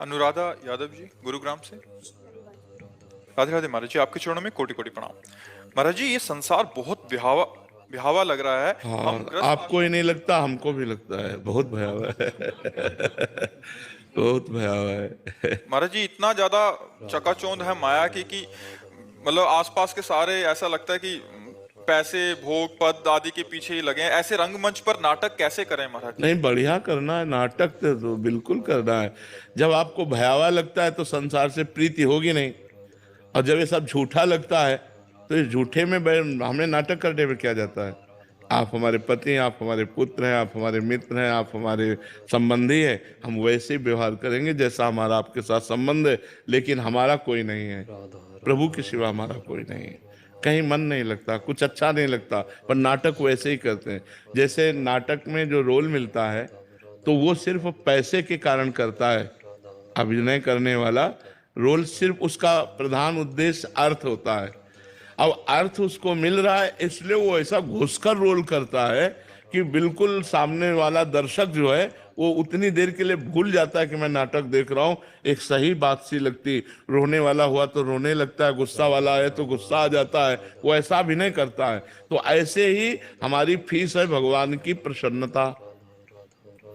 अनुराधा यादव जी गुरुग्राम से। राधे राधे महाराज जी, आपके चरणों में कोटि कोटि प्रणाम। महाराज जी, ये संसार बहुत बिहावा बिहावा लग रहा है। हम हाँ, ग्रस्त आपको ही आश्रम। नहीं लगता, हमको भी लगता है बहुत भयावह है। बहुत भयावह है। महाराज जी, इतना ज्यादा चकाचौंध है माया की कि मतलब आसपास के सारे ऐसा लगता है कि पैसे भोग पद आदि के पीछे ही लगे हैं। ऐसे रंगमंच पर नाटक कैसे करें महाराज जी? नहीं, बढ़िया करना है नाटक तो बिल्कुल करना है। जब आपको भयावह लगता है तो संसार से प्रीति होगी नहीं, और जब ये सब झूठा लगता है तो इस झूठे में हमें नाटक करने में क्या जाता है। आप हमारे पति हैं, आप हमारे पुत्र हैं, आप हमारे मित्र हैं, आप हमारे संबंधी हैं। हम वैसे ही व्यवहार करेंगे जैसा हमारा आपके साथ संबंध है, लेकिन हमारा कोई नहीं है। प्रभु के सिवा हमारा कोई नहीं है। कहीं मन नहीं लगता, कुछ अच्छा नहीं लगता, पर नाटक वैसे ही करते हैं। जैसे नाटक में जो रोल मिलता है तो वो सिर्फ पैसे के कारण करता है। अभिनय करने वाला रोल सिर्फ उसका प्रधान उद्देश्य अर्थ होता है। अब अर्थ उसको मिल रहा है, इसलिए वो ऐसा घुसकर रोल करता है कि बिल्कुल सामने वाला दर्शक जो है वो उतनी देर के लिए भूल जाता है कि मैं नाटक देख रहा हूँ। एक सही बात सी लगती, रोने वाला हुआ तो रोने लगता है, गुस्सा वाला है तो गुस्सा आ जाता है, वो ऐसा अभिनय करता है। तो ऐसे ही हमारी फीस है भगवान की प्रसन्नता।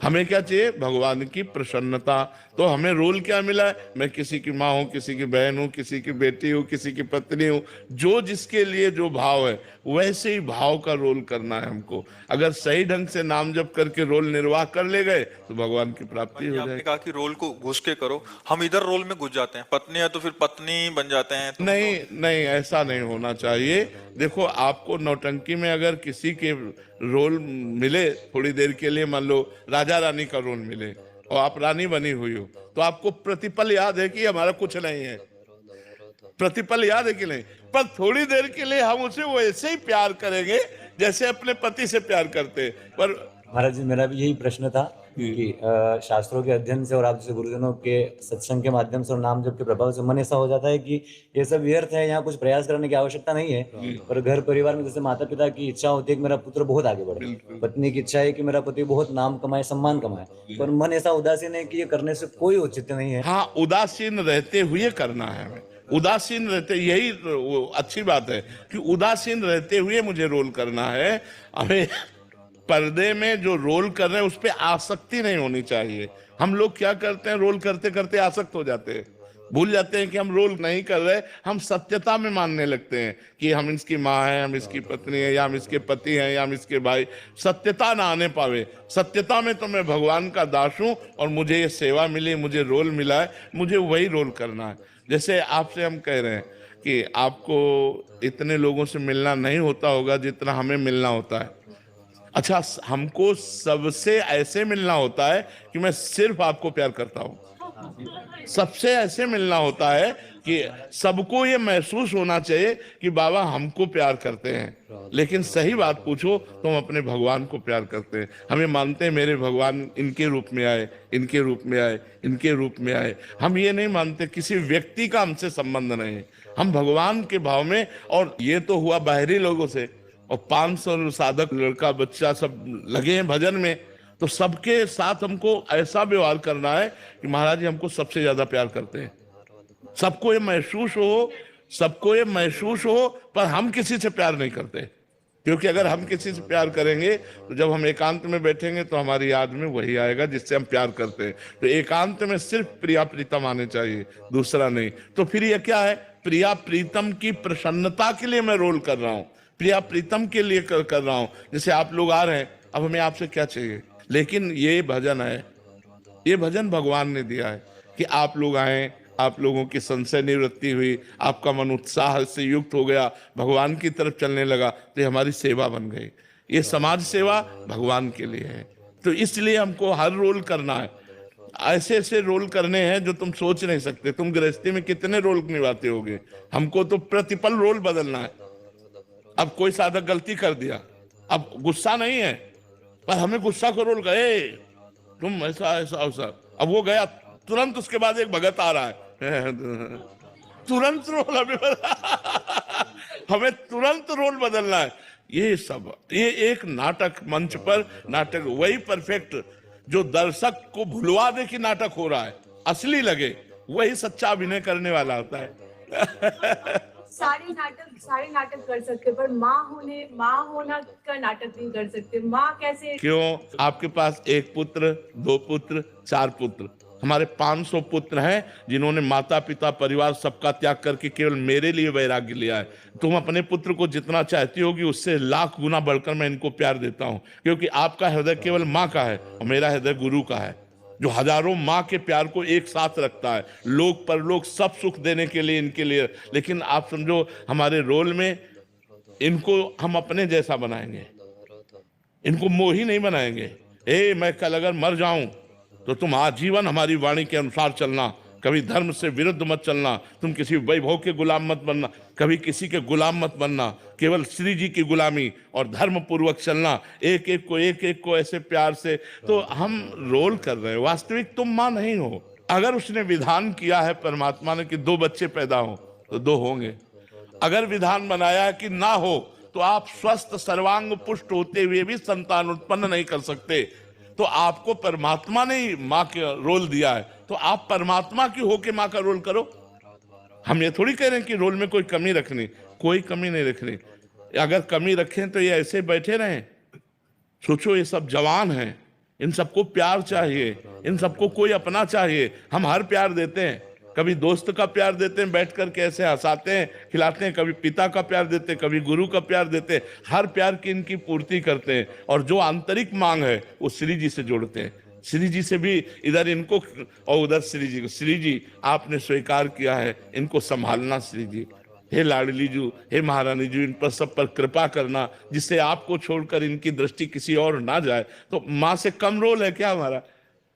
हमें क्या चाहिए? भगवान की प्रसन्नता। तो हमें रोल क्या मिला है? मैं किसी की माँ हूँ, किसी की बहन हूँ, किसी की बेटी हूँ, किसी की पत्नी हूँ। जो जिसके लिए जो भाव है वैसे ही भाव का रोल करना है हमको। अगर सही ढंग से नाम जप करके रोल निर्वाह कर ले गए तो भगवान की प्राप्ति भाई जी, हो आपने जाएगी। कहा कि रोल को घुस के करो। हम इधर रोल में घुस जाते हैं, पत्नी है तो फिर पत्नी बन जाते हैं, तो नहीं मतलब नहीं, ऐसा नहीं होना चाहिए। देखो, आपको नौटंकी में अगर किसी के रोल मिले थोड़ी देर के लिए, मान लो राजा रानी का रोल मिले और आप रानी बनी हुई हो, तो आपको प्रतिपल याद है कि हमारा कुछ नहीं है। प्रतिपल याद है कि नहीं? पर थोड़ी देर के लिए हम उसे वैसे ही प्यार करेंगे जैसे अपने पति से प्यार करते। पर महाराज जी, मेरा भी यही प्रश्न था कि शास्त्रों के अध्ययन से और आप जैसे गुरुजनों के सत्संग के माध्यम से और नाम जप के प्रभाव से मन ऐसा हो जाता है कि ये सब व्यर्थ है, यहाँ कुछ प्रयास करने की आवश्यकता नहीं है। पर घर परिवार में जैसे माता पिता की इच्छा होती है कि मेरा पुत्र बहुत आगे बढ़े, पत्नी की इच्छा है कि मेरा पति बहुत नाम कमाए, सम्मान कमाए, पर मन ऐसा उदासीन है कि ये करने से कोई औचित्य नहीं है। हाँ, उदासीन रहते हुए करना है हमें। उदासीन रहते, यही वो अच्छी बात है कि उदासीन रहते हुए मुझे रोल करना है। हमें पर्दे में जो रोल कर रहे हैं उस पर आसक्ति नहीं होनी चाहिए। हम लोग क्या करते हैं, रोल करते करते आसक्त हो जाते हैं, भूल जाते हैं कि हम रोल नहीं कर रहे। हम सत्यता में मानने लगते हैं कि हम इसकी माँ हैं, हम इसकी पत्नी है, या हम इसके पति हैं, या हम इसके भाई। सत्यता ना आने पावे। सत्यता में तो मैं भगवान का दास हूं और मुझे ये सेवा मिली, मुझे रोल मिला है, मुझे वही रोल करना है। जैसे आपसे हम कह रहे हैं कि आपको इतने लोगों से मिलना नहीं होता होगा जितना हमें मिलना होता है। अच्छा, हमको सबसे ऐसे मिलना होता है कि मैं सिर्फ आपको प्यार करता हूं। सबसे ऐसे मिलना होता है कि सबको ये महसूस होना चाहिए कि बाबा हमको प्यार करते हैं। लेकिन सही बात पूछो तो हम अपने भगवान को प्यार करते हैं। हमें मानते हैं मेरे भगवान इनके रूप में आए, इनके रूप में आए, इनके रूप में आए। हम ये नहीं मानते किसी व्यक्ति का हमसे संबंध नहीं है, हम भगवान के भाव में। और ये तो हुआ बाहरी लोगों से, और 500 साधक लड़का बच्चा सब लगे हैं भजन में। तो सबके साथ हमको ऐसा व्यवहार करना है कि महाराज जी हमको सबसे ज्यादा प्यार करते हैं। सबको ये महसूस हो, सबको ये महसूस हो, पर हम किसी से प्यार नहीं करते। क्योंकि अगर हम किसी से प्यार करेंगे तो जब हम एकांत में बैठेंगे तो हमारी याद में वही आएगा जिससे हम प्यार करते हैं। तो एकांत में सिर्फ प्रिया प्रीतम आने चाहिए, दूसरा नहीं। तो फिर ये क्या है? प्रिया प्रीतम की प्रसन्नता के लिए मैं रोल कर रहा हूँ, प्रिया प्रीतम के लिए कर रहा हूँ। जैसे आप लोग आ रहे हैं, अब हमें आपसे क्या चाहिए? लेकिन ये भजन है, ये भजन भगवान ने दिया है कि आप लोग आए, आप लोगों की संशय निवृत्ति हुई, आपका मन उत्साह से युक्त हो गया, भगवान की तरफ चलने लगा, तो ये हमारी सेवा बन गई। ये समाज सेवा भगवान के लिए है। तो इसलिए हमको हर रोल करना है। ऐसे ऐसे रोल करने हैं जो तुम सोच नहीं सकते। तुम गृहस्थी में कितने रोल निभाते होगे, हमको तो प्रतिपल रोल बदलना है। अब कोई साधक गलती कर दिया, अब गुस्सा नहीं है, पर हमें गुस्सा को रोल गए, तुम ऐसा ऐसा ऐसा। अब वो गया, तुरंत उसके बाद एक भगत आ रहा है, तुरंत रोल हमें तुरंत रोल बदलना है। ये सब, ये एक नाटक मंच पर नाटक वही परफेक्ट जो दर्शक को भुलवा दे कि नाटक हो रहा है। असली लगे, वही सच्चा अभिनय करने वाला होता है। सारे नाटक कर सकते, पर माँ होना का नाटक नहीं कर सकते। माँ कैसे? क्यों? आपके पास 1 पुत्र, 2 पुत्र, 4 पुत्र, हमारे 500 पुत्र हैं जिन्होंने माता पिता परिवार सबका त्याग करके केवल मेरे लिए वैराग्य लिया है। तुम अपने पुत्र को जितना चाहती होगी उससे लाख गुना बढ़कर मैं इनको प्यार देता हूं, क्योंकि आपका हृदय केवल माँ का है और मेरा हृदय गुरु का है, जो हजारों माँ के प्यार को एक साथ रखता है, लोक परलोक सब सुख देने के लिए इनके लिए। लेकिन आप समझो हमारे रोल में इनको हम अपने जैसा बनाएंगे, इनको मोही नहीं बनाएंगे। मैं कल अगर मर जाऊं तो तुम आजीवन हमारी वाणी के अनुसार चलना, कभी धर्म से विरुद्ध मत चलना, तुम किसी वैभव के गुलाम मत बनना, कभी किसी के गुलाम मत बनना, केवल श्री जी की गुलामी और धर्म पूर्वक चलना, एक एक को ऐसे प्यार से। तो हम रोल कर रहे हैं, वास्तविक तुम मां नहीं हो। अगर उसने विधान किया है परमात्मा ने कि 2 बच्चे पैदा हो तो 2 होंगे, अगर विधान बनाया है कि ना हो तो आप स्वस्थ सर्वांग पुष्ट होते हुए भी संतान उत्पन्न नहीं कर सकते। तो आपको परमात्मा ने माँ का रोल दिया है, तो आप परमात्मा की होके माँ का रोल करो। हम ये थोड़ी कह रहे हैं कि रोल में कोई कमी रखनी, कोई कमी नहीं रखनी। अगर कमी रखें तो ये ऐसे बैठे रहें? सोचो, ये सब जवान हैं, इन सबको प्यार चाहिए, इन सबको कोई अपना चाहिए। हम हर प्यार देते हैं, कभी दोस्त का प्यार देते हैं बैठ कर के ऐसे हंसाते हैं खिलाते हैं, कभी पिता का प्यार देते हैं, कभी गुरु का प्यार देते हैं, हर प्यार की इनकी पूर्ति करते हैं। और जो आंतरिक मांग है वो श्री जी से जोड़ते हैं, श्री जी से भी इधर इनको और उधर श्री जी को। श्री जी आपने स्वीकार किया है, इनको संभालना श्री जी। हे लाडली जी, हे महारानी जी, इन पर सब पर कृपा करना, जिससे आपको छोड़कर इनकी दृष्टि किसी और ना जाए। तो माँ से कम रोल है क्या हमारा?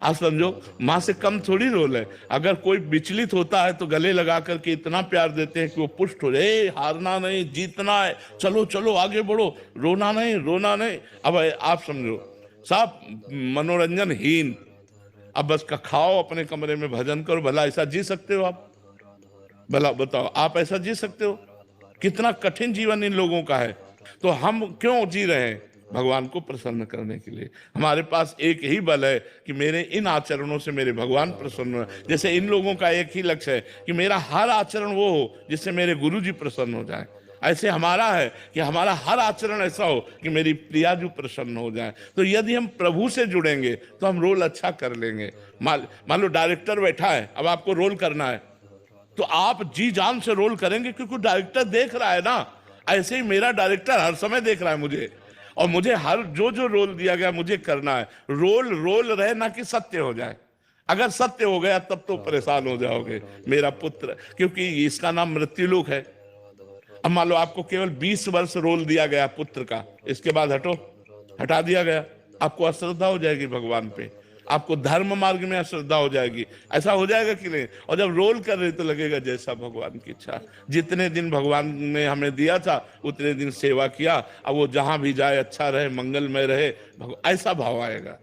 आप समझो, माँ से कम थोड़ी रोल है। अगर कोई विचलित होता है तो गले लगा करके इतना प्यार देते हैं कि वो पुष्ट हो जाए। हारना नहीं, जीतना है, चलो चलो आगे बढ़ो, रोना नहीं, रोना नहीं। अब आप समझो, सब मनोरंजनहीन, अब बस का खाओ, अपने कमरे में भजन करो। भला ऐसा जी सकते हो आप? भला बताओ, आप ऐसा जी सकते हो? कितना कठिन जीवन इन लोगों का है। तो हम क्यों जी रहे हैं? भगवान को प्रसन्न करने के लिए। हमारे पास एक ही बल है कि मेरे इन आचरणों से मेरे भगवान प्रसन्न हो। जैसे इन लोगों का एक ही लक्ष्य है कि मेरा हर आचरण वो हो जिससे मेरे गुरु जी प्रसन्न हो जाए, ऐसे हमारा है कि हमारा हर आचरण ऐसा हो कि मेरी प्रिया जी प्रसन्न हो जाए। तो यदि हम प्रभु से जुड़ेंगे तो हम रोल अच्छा कर लेंगे। मान लो डायरेक्टर बैठा है, अब आपको रोल करना है तो आप जी जान से रोल करेंगे, क्योंकि डायरेक्टर देख रहा है ना। ऐसे ही मेरा डायरेक्टर हर समय देख रहा है मुझे, और मुझे हर जो रोल दिया गया मुझे करना है। रोल रहे ना कि सत्य हो जाए। अगर सत्य हो गया तब तो परेशान हो जाओगे मेरा पुत्र, क्योंकि इसका नाम मृत्युलोक है। अब मान लो आपको केवल 20 वर्ष रोल दिया गया पुत्र का, इसके बाद हटा दिया गया, आपको अश्रद्धा हो जाएगी भगवान पे, आपको धर्म मार्ग में अश्रद्धा हो जाएगी। ऐसा हो जाएगा कि नहीं? और जब रोल कर रहे तो लगेगा जैसा भगवान की इच्छा। जितने दिन भगवान ने हमें दिया था उतने दिन सेवा किया, अब वो जहां भी जाए अच्छा रहे, मंगलमय रहे, ऐसा भाव आएगा।